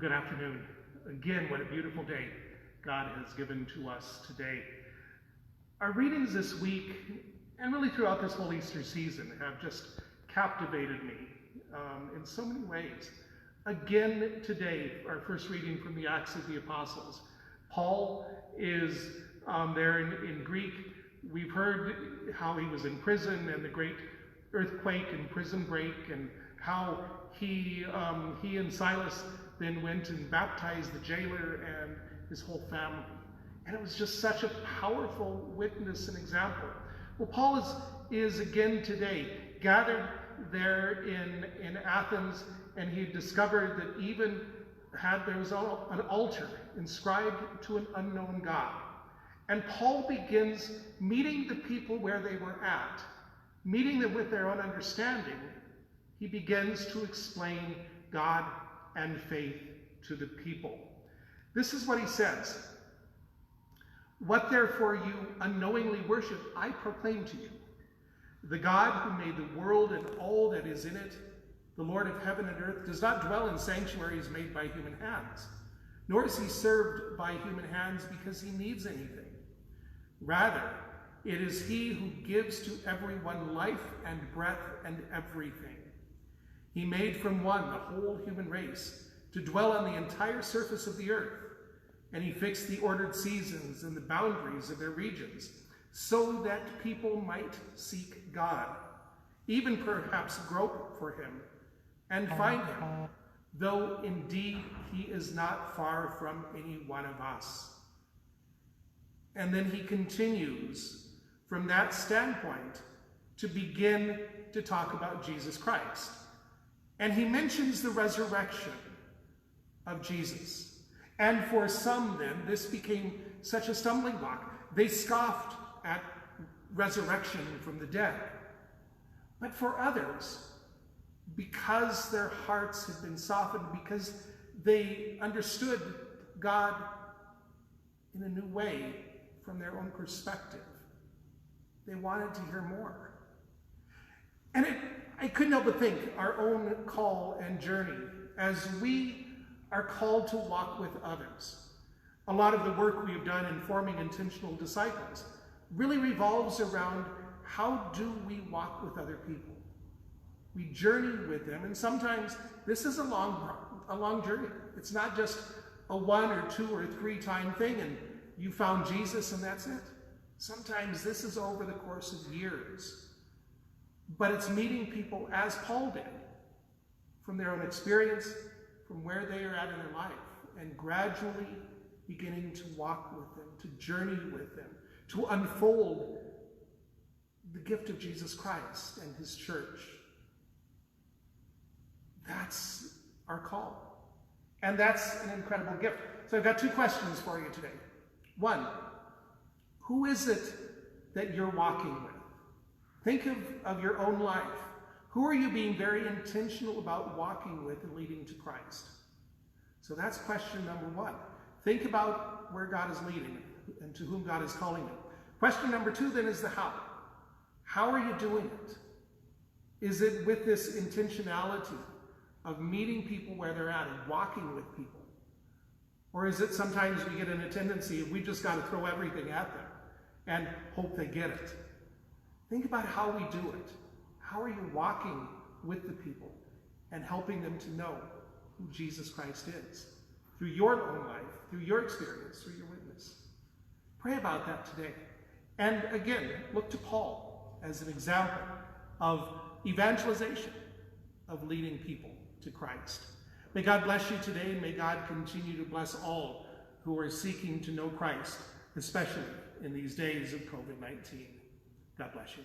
Well, good afternoon. Again, what a beautiful day God has given to us today. Our readings this week, and really throughout this whole Easter season, have just captivated me in so many ways. Again today, our first reading from the Acts of the Apostles. Paul is there in Greek. We've heard how he was in prison and the great earthquake and prison break, and how he and Silas then went and baptized the jailer and his whole family. And it was just such a powerful witness and example. Well, Paul is again today gathered there in Athens, and he discovered that even there was an altar inscribed to an unknown God. And Paul begins meeting the people where they were at, meeting them with their own understanding. He begins to explain God and faith to the people. This is what he says. "What therefore you unknowingly worship, I proclaim to you. The God who made the world and all that is in it, the Lord of heaven and earth, does not dwell in sanctuaries made by human hands, nor is he served by human hands because he needs anything. Rather, it is he who gives to everyone life and breath and everything. He made from one the whole human race to dwell on the entire surface of the earth, and he fixed the ordered seasons and the boundaries of their regions, so that people might seek God, even perhaps grope for him, and find him, though indeed he is not far from any one of us." And then he continues from that standpoint to begin to talk about Jesus Christ. And he mentions the resurrection of Jesus. And for some then, this became such a stumbling block. They scoffed at resurrection from the dead. But for others, because their hearts had been softened, because they understood God in a new way from their own perspective, they wanted to hear more. And I couldn't help but think our own call and journey as we are called to walk with others. A lot of the work we have done in forming intentional disciples really revolves around how do we walk with other people. We journey with them, and sometimes this is a long journey. It's not just a 1 or 2 or 3 time thing and you found Jesus and that's it. Sometimes this is over the course of years. But it's meeting people as Paul did, from their own experience, from where they are at in their life, and gradually beginning to walk with them, to journey with them, to unfold the gift of Jesus Christ and his church. That's our call. And that's an incredible gift. So I've got 2 questions for you today. 1, who is it that you're walking with? Think of your own life. Who are you being very intentional about walking with and leading to Christ? So that's question number 1. Think about where God is leading and to whom God is calling you. Question number 2 then is the how. How are you doing it? Is it with this intentionality of meeting people where they're at and walking with people? Or is it sometimes we get in a tendency of we just got to throw everything at them and hope they get it? Think about how we do it. How are you walking with the people and helping them to know who Jesus Christ is through your own life, through your experience, through your witness? Pray about that today. And again, look to Paul as an example of evangelization, of leading people to Christ. May God bless you today, and may God continue to bless all who are seeking to know Christ, especially in these days of COVID-19. God bless you.